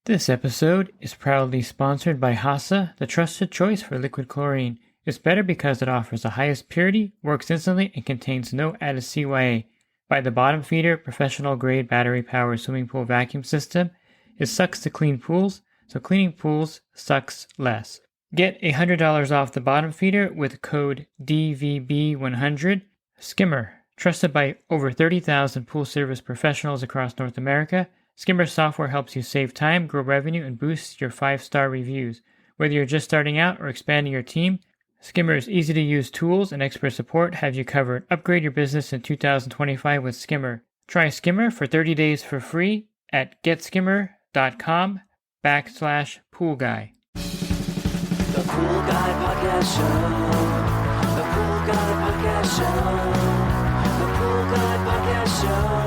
This episode is proudly sponsored by HASA, the trusted choice for liquid chlorine. It's better because it offers the highest purity, works instantly, and contains no added CYA. By the bottom feeder, professional-grade battery-powered swimming pool vacuum system, it sucks to clean pools, so cleaning pools sucks less. Get $100 off the bottom feeder with code DVB100. Skimmer, trusted by over 30,000 pool service professionals across North America. Skimmer software helps you save time, grow revenue, and boost your 5-star reviews. Whether you're just starting out or expanding your team, Skimmer's easy-to-use tools and expert support have you covered. Upgrade your business in 2025 with Skimmer. Try Skimmer for 30 days for free at getskimmer.com/poolguy. The Pool Guy Podcast Show. The Pool Guy Podcast Show. The Pool Guy Podcast Show.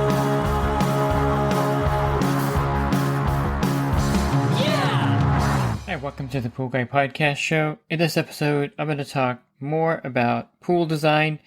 Hi, welcome to the Pool Guy Podcast Show. In this episode, I'm going to talk more about pool design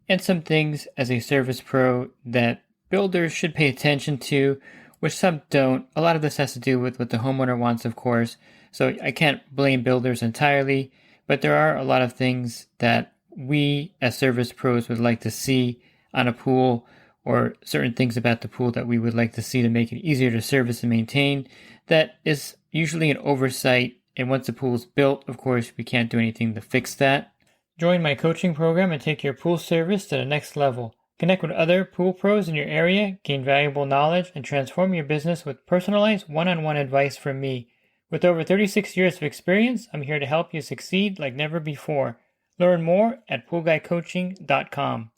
and some things as a service pro that builders should pay attention to, which some don't. A lot of this has to do with what the homeowner wants, of course, so I can't blame builders entirely, but there are a lot of things that we as service pros would like to see on a pool, or certain things about the pool that we would like to see to make it easier to service and maintain. That is usually an oversight, and once the pool is built, of course, we can't do anything to fix that. Join my coaching program and take your pool service to the next level. Connect with other pool pros in your area, gain valuable knowledge, and transform your business with personalized one-on-one advice from me. With over 36 years of experience, I'm here to help you succeed like never before. Learn more at poolguycoaching.com.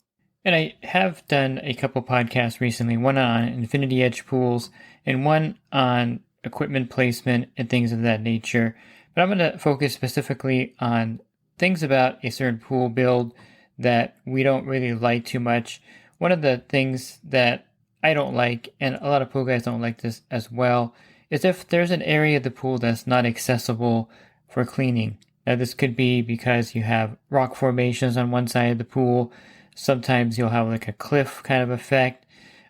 And I have done a couple podcasts recently, one on infinity edge pools and one on equipment placement and things of that nature. But I'm going to focus specifically on things about a certain pool build that we don't really like too much. One of the things that I don't like, and a lot of pool guys don't like this as well, is if there's an area of the pool that's not accessible for cleaning. Now, this could be because you have rock formations on one side of the pool. Sometimes you'll have like a cliff kind of effect.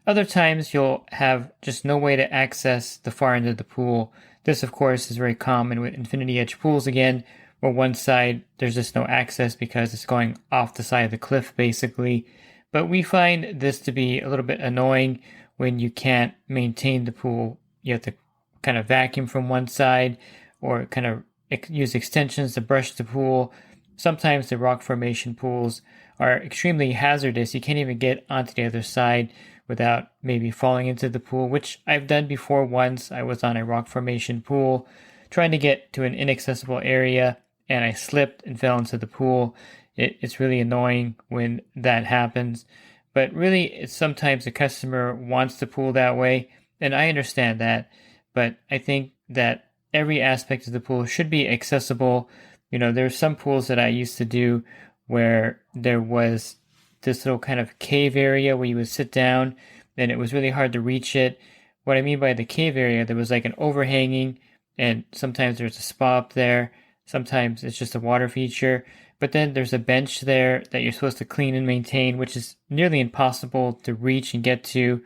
Other times you'll have just no way to access the far end of the pool. This, of course, is very common with infinity edge pools again, where one side there's just no access because it's going off the side of the cliff basically. But we find this to be a little bit annoying when you can't maintain the pool. You have to kind of vacuum from one side or kind of use extensions to brush the pool. Sometimes the rock formation pools are extremely hazardous. You can't even get onto the other side without maybe falling into the pool, which I've done before once. I was on a rock formation pool trying to get to an inaccessible area and I slipped and fell into the pool. It's really annoying when that happens. But really, it's sometimes the customer wants the pool that way, and I understand that. But I think that every aspect of the pool should be accessible. You know, there's some pools that I used to do where there was this little kind of cave area where you would sit down and it was really hard to reach it. What I mean by the cave area, there was like an overhanging, and sometimes there's a spa up there. Sometimes it's just a water feature. But then there's a bench there that you're supposed to clean and maintain, which is nearly impossible to reach and get to.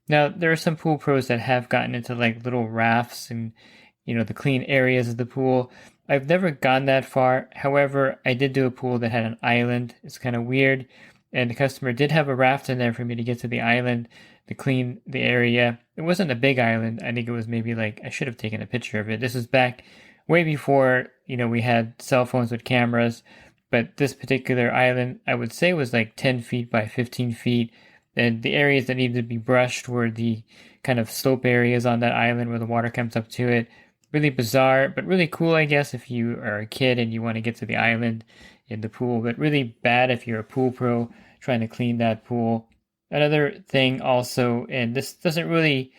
Now, there are some pool pros that have gotten into like little rafts and, you know, the clean areas of the pool. I've never gone that far. However, I did do a pool that had an island. It's kind of weird. And the customer did have a raft in there for me to get to the island to clean the area. It wasn't a big island. I think it was maybe like, I should have taken a picture of it. This was back way before, you know, we had cell phones with cameras. But this particular island, I would say, was like 10 feet by 15 feet. And the areas that needed to be brushed were the kind of slope areas on that island where the water comes up to it. Really bizarre, but really cool, I guess, if you are a kid and you want to get to the island in the pool. But really bad if you're a pool pro trying to clean that pool. Another thing also, and this doesn't really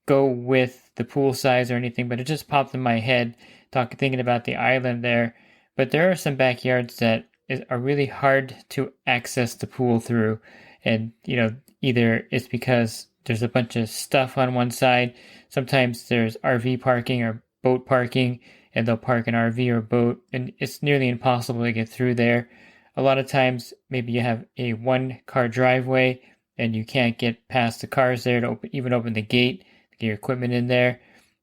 go with the pool size or anything, but it just popped in my head thinking about the island there. But there are some backyards that are really hard to access the pool through. And, you know, either it's because there's a bunch of stuff on one side. Sometimes there's RV parking or boat parking, and they'll park an RV or boat, and it's nearly impossible to get through there. A lot of times, maybe you have a one-car driveway, and you can't get past the cars there to even open the gate to get your equipment in there.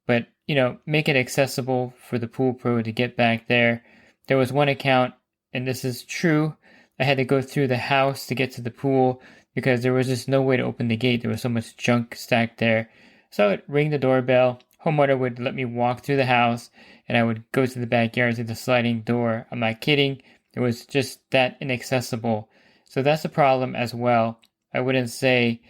But make it accessible for the pool pro to get back there. There was one account, and this is true, I had to go through the house to get to the pool because there was just no way to open the gate. There was so much junk stacked there. So I would ring the doorbell. Homeowner would let me walk through the house, and I would go to the backyard through the sliding door. I'm not kidding. It was just that inaccessible. So that's a problem as well. I wouldn't say,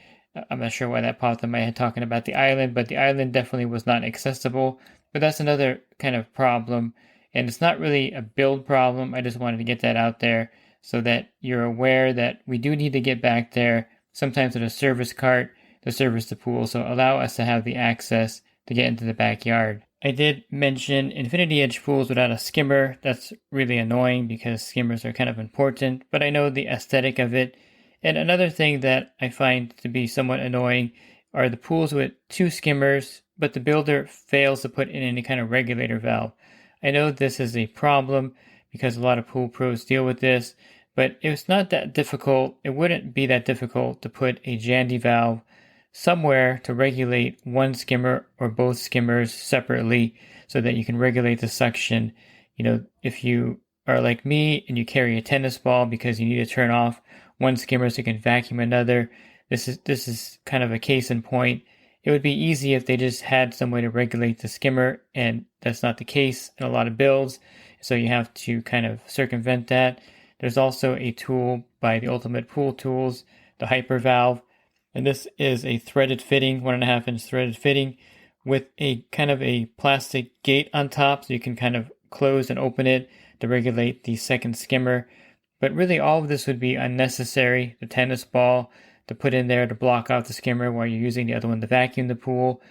I'm not sure why that popped in my head talking about the island, but the island definitely was not accessible. But that's another kind of problem. And it's not really a build problem. I just wanted to get that out there so that you're aware that we do need to get back there, sometimes with a service cart to service the pool. So allow us to have the access to get into the backyard. I did mention infinity edge pools without a skimmer. That's really annoying because skimmers are kind of important, but I know the aesthetic of it. And another thing that I find to be somewhat annoying are the pools with 2 skimmers, but the builder fails to put in any kind of regulator valve. I know this is a problem because a lot of pool pros deal with this, but it's not that difficult. It wouldn't be that difficult to put a Jandy valve somewhere to regulate one skimmer or both skimmers separately so that you can regulate the suction. If you are like me and you carry a tennis ball because you need to turn off one skimmer so you can vacuum another, this is kind of a case in point. It would be easy if they just had some way to regulate the skimmer, and that's not the case in a lot of builds, so you have to kind of circumvent that. There's also a tool by the Ultimate Pool Tools, the Hyper Valve, and this is a threaded fitting, 1.5 inch threaded fitting with a kind of a plastic gate on top, so you can kind of close and open it to regulate the second skimmer. But really all of this would be unnecessary. The tennis ball to put in there to block out the skimmer while you're using the other one to vacuum the pool,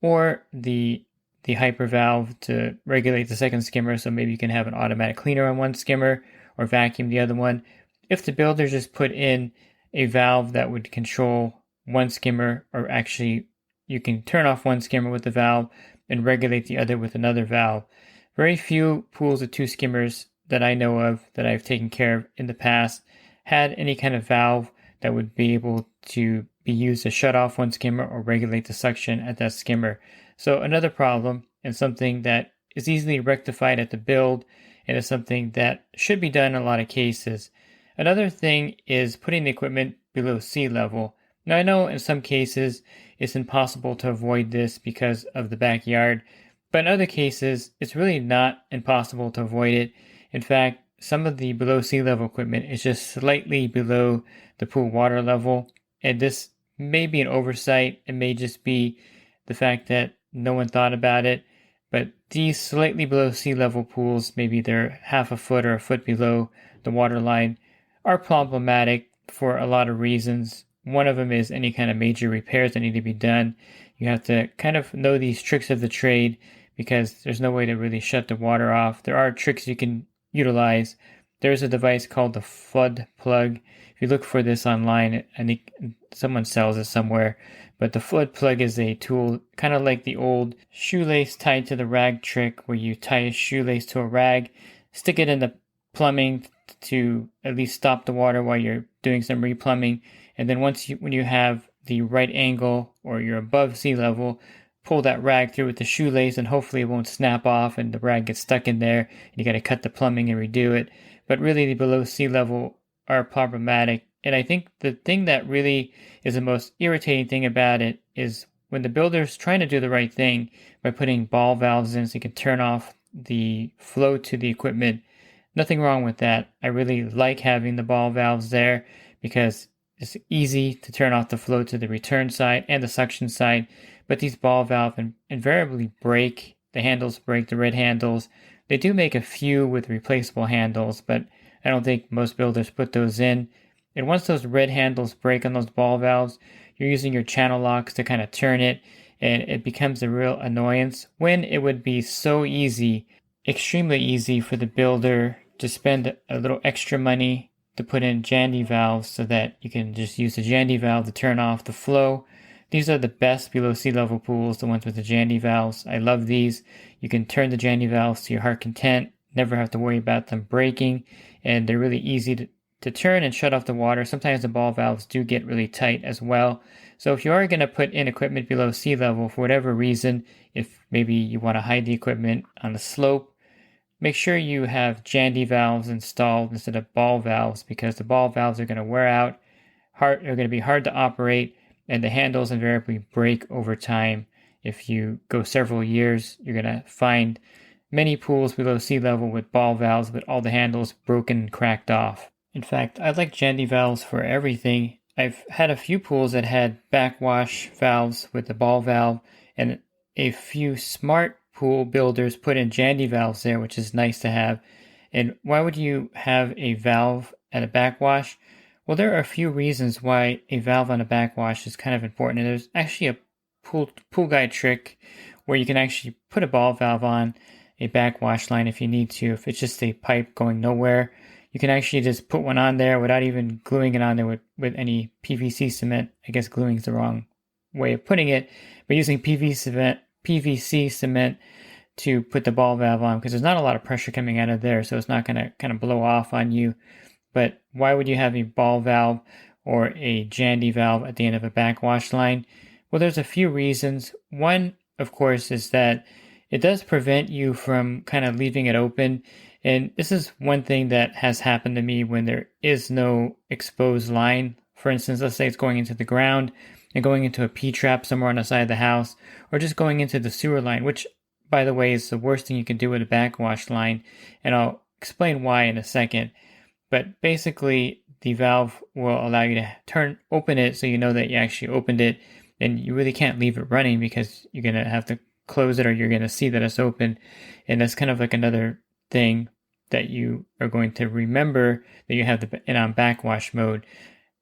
or the hyper valve to regulate the second skimmer, so maybe you can have an automatic cleaner on one skimmer or vacuum the other one. If the builder just put in a valve that would control one skimmer, or actually you can turn off one skimmer with the valve and regulate the other with another valve. Very few pools with 2 skimmers that I know of that I've taken care of in the past had any kind of valve that would be able to be used to shut off one skimmer or regulate the suction at that skimmer. So another problem, and something that is easily rectified at the build, and is something that should be done in a lot of cases. Another thing is putting the equipment below sea level. Now I know in some cases it's impossible to avoid this because of the backyard, but in other cases it's really not impossible to avoid it. In fact, some of the below sea level equipment is just slightly below the pool water level, and this may be an oversight. It may just be the fact that no one thought about it, but these slightly below sea level pools, maybe they're half a foot or a foot below the water line, are problematic for a lot of reasons. One of them is any kind of major repairs that need to be done. You have to kind of know these tricks of the trade because there's no way to really shut the water off. There are tricks you can utilize. There's a device called the flood plug. If you look for this online, I think someone sells it somewhere, but the flood plug is a tool kind of like the old shoelace tied to the rag trick, where you tie a shoelace to a rag, stick it in the plumbing to at least stop the water while you're doing some replumbing, and then when you have the right angle or you're above sea level, pull that rag through with the shoelace, and hopefully it won't snap off and the rag gets stuck in there and you got to cut the plumbing and redo it. But really the below sea level are problematic, and I think the thing that really is the most irritating thing about it is when the builder's trying to do the right thing by putting ball valves in so you can turn off the flow to the equipment. Nothing wrong with that. I really like having the ball valves there because it's easy to turn off the flow to the return side and the suction side, but these ball valves invariably break. The handles break, the red handles. They do make a few with replaceable handles, but I don't think most builders put those in. And once those red handles break on those ball valves, you're using your channel locks to kind of turn it, and it becomes a real annoyance when it would be so easy, extremely easy for the builder to spend a little extra money to put in Jandy valves so that you can just use the Jandy valve to turn off the flow. These are the best below sea level pools, the ones with the Jandy valves. I love these. You can turn the Jandy valves to your heart content, never have to worry about them breaking, and they're really easy to turn and shut off the water. Sometimes the ball valves do get really tight as well. So if you are going to put in equipment below sea level for whatever reason, If maybe you want to hide the equipment on a slope, make sure you have Jandy valves installed instead of ball valves, because the ball valves are going to wear out, are going to be hard to operate, and the handles invariably break over time. If you go several years, you're going to find many pools below sea level with ball valves, but all the handles broken and cracked off. In fact, I like Jandy valves for everything. I've had a few pools that had backwash valves with the ball valve, and a few smart pool builders put in Jandy valves there, which is nice to have. And why would you have a valve at a backwash? Well, there are a few reasons why a valve on a backwash is kind of important. And there's actually a pool guide trick where you can actually put a ball valve on a backwash line if you need to. If it's just a pipe going nowhere, you can actually just put one on there without even gluing it on there with any PVC cement. I guess gluing is the wrong way of putting it, but using PVC cement to put the ball valve on, because there's not a lot of pressure coming out of there, so it's not going to kind of blow off on you. But why would you have a ball valve or a Jandy valve at the end of a backwash line? Well, there's a few reasons. One, of course, is that it does prevent you from kind of leaving it open. And this is one thing that has happened to me when there is no exposed line. For instance, let's say it's going into the ground and going into a P-trap somewhere on the side of the house, or just going into the sewer line, which, by the way, is the worst thing you can do with a backwash line. And I'll explain why in a second. But basically, the valve will allow you to open it so you know that you actually opened it, and you really can't leave it running because you're going to have to close it or you're going to see that it's open. And that's kind of like another thing that you are going to remember, that you have it on backwash mode.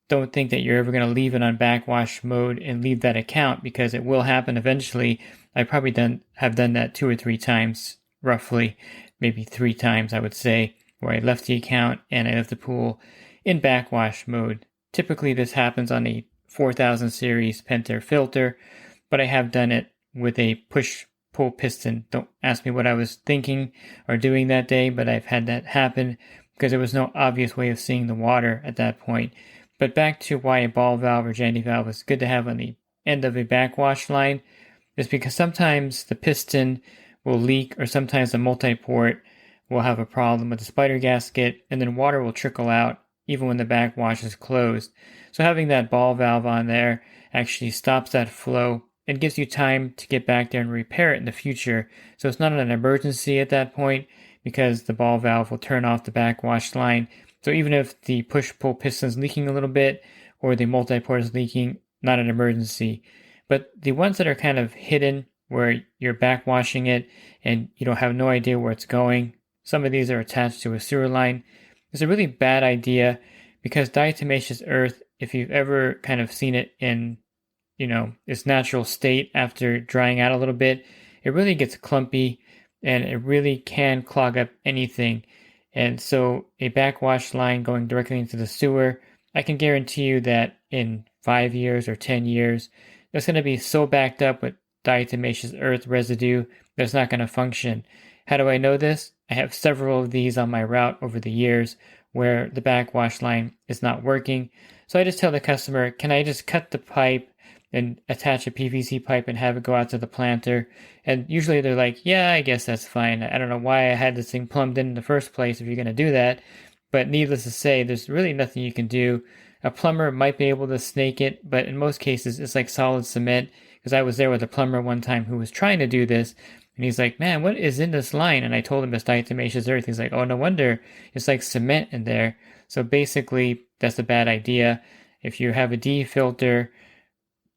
Don't think that you're ever going to leave it on backwash mode and leave that account, because it will happen eventually. I probably have done that 2 or 3 times, roughly, maybe 3 times, I would say, where I left the account and I left the pool in backwash mode. Typically, this happens on a 4000 series Pentair filter, but I have done it with a push-pull piston. Don't ask me what I was thinking or doing that day, but I've had that happen because there was no obvious way of seeing the water at that point. But back to why a ball valve or Jandy valve is good to have on the end of a backwash line is because sometimes the piston will leak, or sometimes the multi-port will have a problem with the spider gasket, and then water will trickle out even when the backwash is closed. So having that ball valve on there actually stops that flow and gives you time to get back there and repair it in the future. So it's not an emergency at that point, because the ball valve will turn off the backwash line. So even if the push-pull piston is leaking a little bit or the multi-port is leaking, not an emergency. But the ones that are kind of hidden, where you're backwashing it and you don't have no idea where it's going, some of these are attached to a sewer line, it's a really bad idea, because diatomaceous earth, if you've ever kind of seen it in its natural state after drying out a little bit, it really gets clumpy and it really can clog up anything. And so a backwash line going directly into the sewer, I can guarantee you that in 5 years or 10 years, it's going to be so backed up with diatomaceous earth residue that it's not going to function. How do I know this? I have several of these on my route over the years where the backwash line is not working. So I just tell the customer, can I just cut the pipe and attach a PVC pipe and have it go out to the planter? And usually they're like, yeah, I guess that's fine. I don't know why I had this thing plumbed in the first place if you're going to do that. But needless to say, there's really nothing you can do. A plumber might be able to snake it, but in most cases, it's like solid cement. Because I was there with a plumber one time who was trying to do this, and he's like, man, what is in this line? And I told him it's diatomaceous earth. He's like, oh, no wonder. It's like cement in there. So basically, that's a bad idea. If you have a D filter,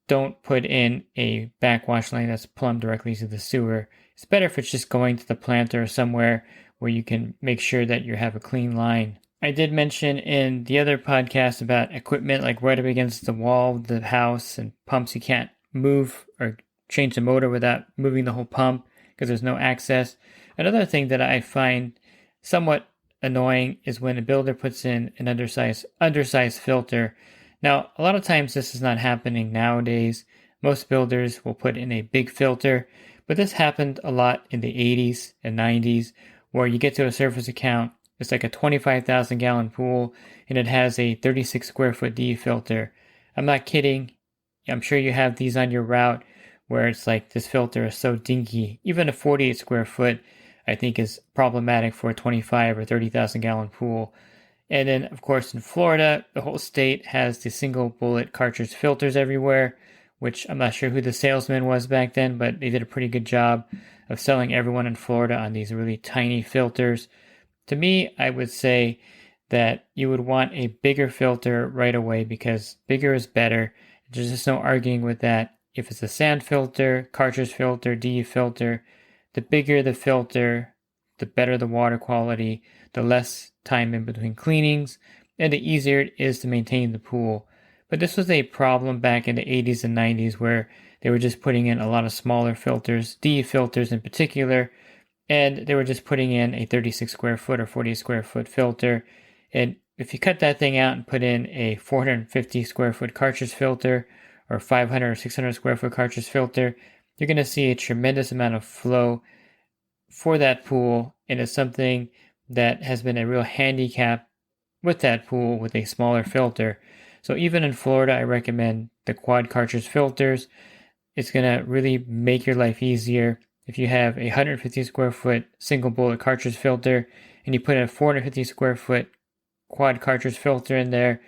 don't put in a backwash line that's plumbed directly to the sewer. It's better if it's just going to the planter or somewhere where you can make sure that you have a clean line. I did mention in the other podcast about equipment like right up against the wall of the house and pumps you can't move or change the motor without moving the whole pump because there's no access. Another thing that I find somewhat annoying is when a builder puts in an undersized filter. Now, a lot of times this is not happening nowadays. Most builders will put in a big filter, but this happened a lot in the 80s and 90s, where you get to a surface account, it's like a 25,000 gallon pool, and it has a 36 square foot D filter. I'm not kidding. I'm sure you have these on your route where it's like this filter is so dinky. Even a 48 square foot, I think, is problematic for a 25 or 30,000 gallon pool. And then, of course, in Florida, the whole state has the single bullet cartridge filters everywhere, which I'm not sure who the salesman was back then, but they did a pretty good job of selling everyone in Florida on these really tiny filters. To me, I would say that you would want a bigger filter right away because bigger is better. There's just no arguing with that. If it's a sand filter, cartridge filter, DE filter, the bigger the filter, the better the water quality, the less time in between cleanings, and the easier it is to maintain the pool. But this was a problem back in the 80s and 90s where they were just putting in a lot of smaller filters, DE filters in particular, and they were just putting in a 36 square foot or 40 square foot filter. And if you cut that thing out and put in a 450 square foot cartridge filter or 500 or 600 square foot cartridge filter, you're going to see a tremendous amount of flow for that pool. And it's something that has been a real handicap with that pool with a smaller filter. So even in Florida, I recommend the quad cartridge filters. It's going to really make your life easier. If you have a 150 square foot single bullet cartridge filter and you put a 450 square foot quad cartridge filter in there,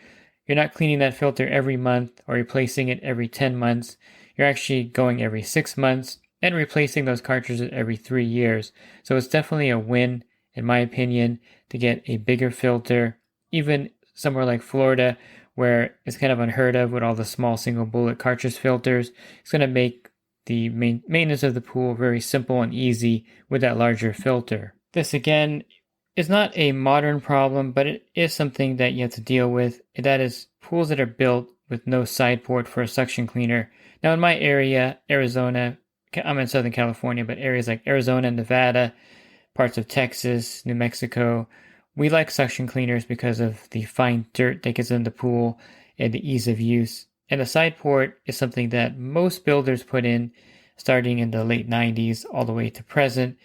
you're not cleaning that filter every month or replacing it every 10 months. You're actually going every 6 months and replacing those cartridges every 3 years. So it's definitely a win, in my opinion, to get a bigger filter. Even somewhere like Florida, where it's kind of unheard of with all the small single bullet cartridge filters, it's going to make the maintenance of the pool very simple and easy with that larger filter. This again is not a modern problem, but it is something that you have to deal with. And that is pools that are built with no side port for a suction cleaner. Now in my area, Arizona, I'm in Southern California, but areas like Arizona, Nevada, parts of Texas, New Mexico, we like suction cleaners because of the fine dirt that gets in the pool and the ease of use. And a side port is something that most builders put in starting in the late 90s all the way to present.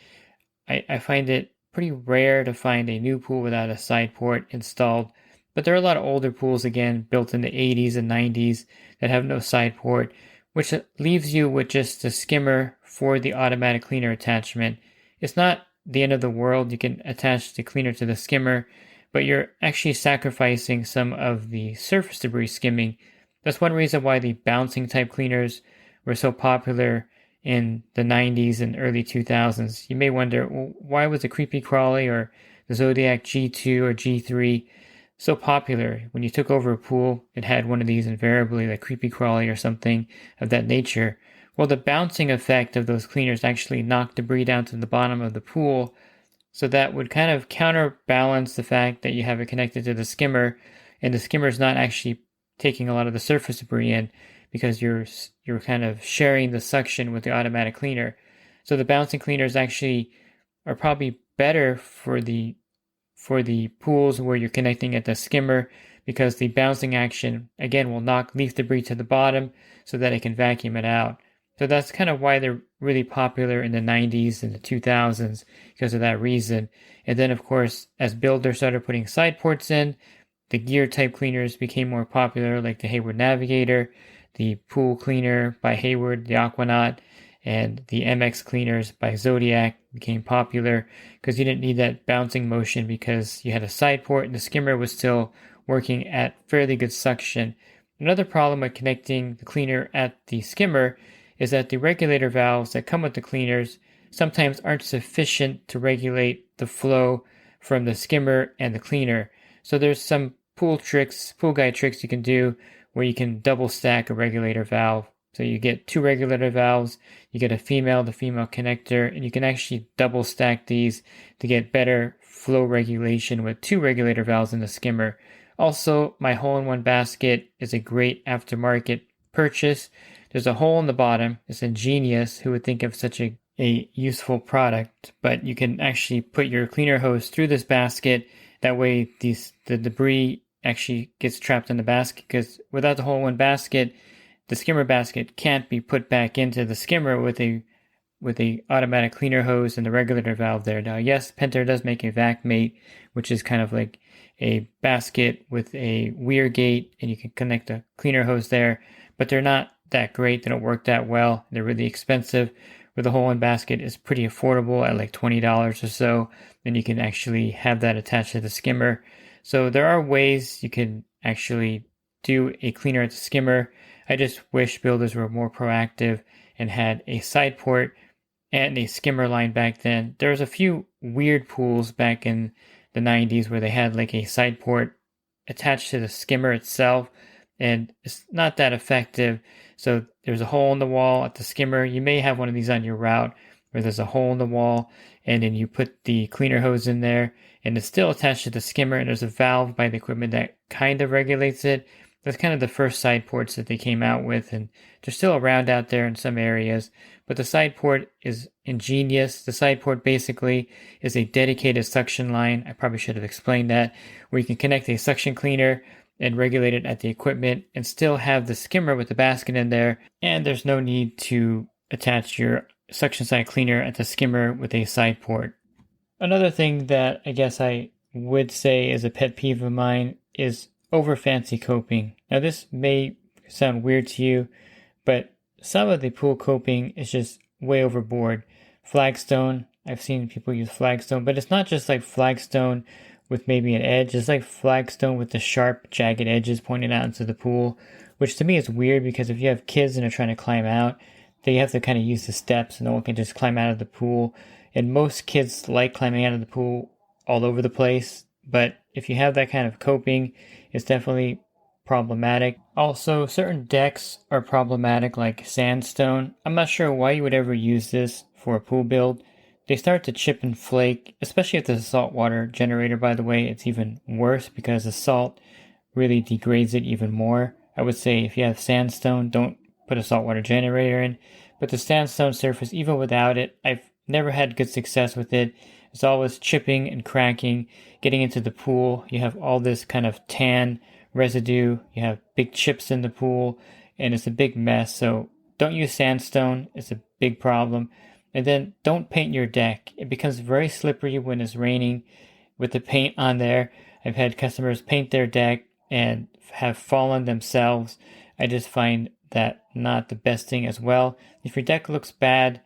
I find it pretty rare to find a new pool without a side port installed, but there are a lot of older pools, again, built in the 80s and 90s that have no side port, which leaves you with just a skimmer for the automatic cleaner attachment. It's not the end of the world. You can attach the cleaner to the skimmer, but you're actually sacrificing some of the surface debris skimming. That's one reason why the bouncing type cleaners were so popular in the 90s and early 2000s. You may wonder, well, why was the Creepy Crawly or the Zodiac G2 or G3 so popular? When you took over a pool, it had one of these invariably, like Creepy Crawly or something of that nature. Well, the bouncing effect of those cleaners actually knocked debris down to the bottom of the pool, so that would kind of counterbalance the fact that you have it connected to the skimmer, and the skimmer is not actually taking a lot of the surface debris in because you're kind of sharing the suction with the automatic cleaner. So the bouncing cleaners actually are probably better for the pools where you're connecting at the skimmer, because the bouncing action again will knock leaf debris to the bottom so that it can vacuum it out. So that's kind of why they're really popular in the 90s and the 2000s, because of that reason. And then, of course, as builders started putting side ports in, the gear type cleaners became more popular, like the Hayward Navigator, the Pool Cleaner by Hayward, the Aquanaut, and the MX cleaners by Zodiac became popular because you didn't need that bouncing motion because you had a side port and the skimmer was still working at fairly good suction. Another problem with connecting the cleaner at the skimmer is that the regulator valves that come with the cleaners sometimes aren't sufficient to regulate the flow from the skimmer and the cleaner. So there's some pool guide tricks you can do where you can double stack a regulator valve. So you get two regulator valves, you get the female connector, and you can actually double stack these to get better flow regulation with two regulator valves in the skimmer. Also, my hole-in-one basket is a great aftermarket purchase. There's a hole in the bottom. It's ingenious. Who would think of such a useful product? But you can actually put your cleaner hose through this basket. That way the debris actually gets trapped in the basket, because without the hole-in-one basket, the skimmer basket can't be put back into the skimmer with a automatic cleaner hose and the regulator valve there. Now, yes, Pentair does make a vac mate, which is kind of like a basket with a weir gate, and you can connect a cleaner hose there, but they're not that great. They don't work that well. They're really expensive. Where the hole-in basket is pretty affordable at like $20 or so. And you can actually have that attached to the skimmer. So there are ways you can actually do a cleaner at the skimmer. I just wish builders were more proactive and had a side port and a skimmer line back then. There was a few weird pools back in the 90s where they had like a side port attached to the skimmer itself, and it's not that effective. So there's a hole in the wall at the skimmer. You may have one of these on your route where there's a hole in the wall, and then you put the cleaner hose in there, and it's still attached to the skimmer, and there's a valve by the equipment that kind of regulates it. That's kind of the first side ports that they came out with, and they're still around out there in some areas. But the side port is ingenious. The side port basically is a dedicated suction line. I probably should have explained that, where you can connect a suction cleaner and regulate it at the equipment and still have the skimmer with the basket in there. And there's no need to attach your suction side cleaner at the skimmer with a side port. Another thing that I guess I would say is a pet peeve of mine is over fancy coping. Now this may sound weird to you, but some of the pool coping is just way overboard. Flagstone, I've seen people use flagstone, but it's not just like flagstone with maybe an edge. It's like flagstone with the sharp, jagged edges pointing out into the pool, which to me is weird because if you have kids and they're trying to climb out, they have to kind of use the steps and no one can just climb out of the pool. And most kids like climbing out of the pool all over the place, but if you have that kind of coping, it's definitely problematic. Also, certain decks are problematic, like sandstone. I'm not sure why you would ever use this for a pool build. They start to chip and flake, especially if there's a saltwater generator, by the way. It's even worse because the salt really degrades it even more. I would say if you have sandstone, don't put a saltwater generator in. But the sandstone surface, even without it, I've never had good success with it. It's always chipping and cracking, getting into the pool. You have all this kind of tan residue. You have big chips in the pool, and it's a big mess. So don't use sandstone. It's a big problem. And then don't paint your deck. It becomes very slippery when it's raining with the paint on there. I've had customers paint their deck and have fallen themselves. I just find that not the best thing as well. If your deck looks bad,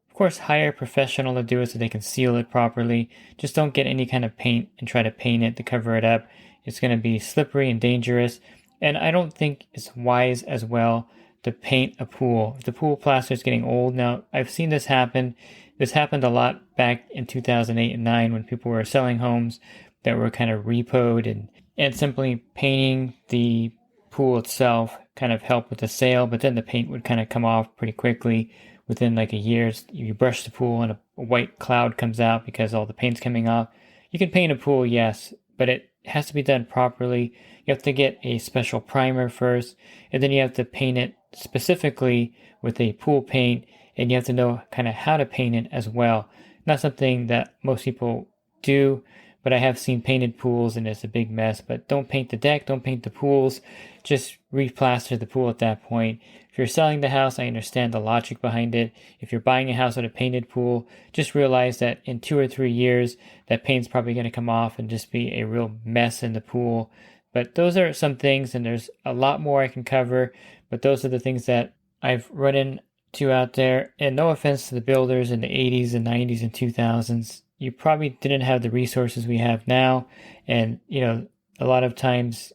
of course, hire a professional to do it so they can seal it properly. Just don't get any kind of paint and try to paint it to cover it up. It's going to be slippery and dangerous. And I don't think it's wise as well to paint a pool. If the pool plaster is getting old now, I've seen this happen. This happened a lot back in 2008 and 9 when people were selling homes that were kind of repoed, and simply painting the pool itself kind of helped with the sale, but then the paint would kind of come off pretty quickly. Within like a year, you brush the pool and a white cloud comes out because all the paint's coming off. You can paint a pool, yes, but it has to be done properly. You have to get a special primer first, and then you have to paint it specifically with a pool paint, and you have to know kind of how to paint it as well. Not something that most people do, but I have seen painted pools and it's a big mess. But don't paint the deck, don't paint the pools, just replaster the pool at that point. If you're selling the house, I understand the logic behind it. If you're buying a house with a painted pool, just realize that in 2 or 3 years, that paint's probably going to come off and just be a real mess in the pool. But those are some things, and there's a lot more I can cover, but those are the things that I've run into out there. And no offense to the builders in the 80s and 90s and 2000s, you probably didn't have the resources we have now. And, a lot of times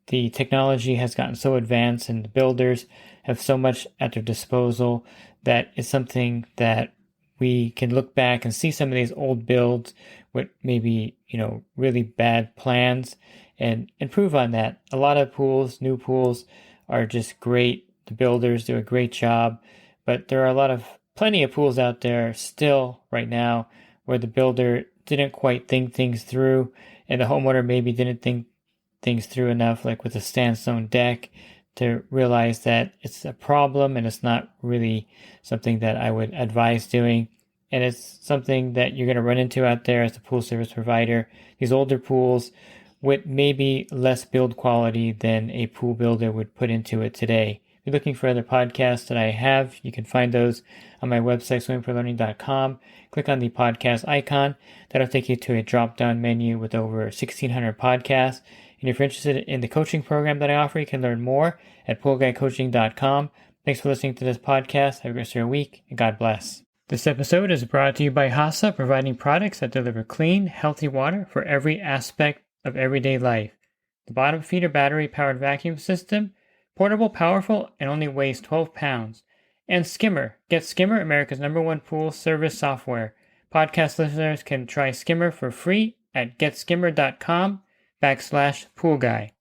the technology has gotten so advanced and the builders have so much at their disposal that it's something that we can look back and see some of these old builds with maybe, really bad plans and improve on that. A lot of pools, new pools, are just great. The builders do a great job, but there are plenty of pools out there still right now where the builder didn't quite think things through, and the homeowner maybe didn't think things through enough, like with a sandstone deck, to realize that it's a problem and it's not really something that I would advise doing. And it's something that you're going to run into out there as a pool service provider. These older pools with maybe less build quality than a pool builder would put into it today. If you're looking for other podcasts that I have, you can find those on my website, swimmingpoollearning.com. Click on the podcast icon. That'll take you to a drop-down menu with over 1,600 podcasts. And if you're interested in the coaching program that I offer, you can learn more at poolguycoaching.com. Thanks for listening to this podcast. Have a great rest of your week, and God bless. This episode is brought to you by HASA, providing products that deliver clean, healthy water for every aspect of everyday life. The bottom feeder battery-powered vacuum system, portable, powerful, and only weighs 12 pounds. And Skimmer. Get Skimmer, America's #1 pool service software. Podcast listeners can try Skimmer for free at getskimmer.com/poolguy.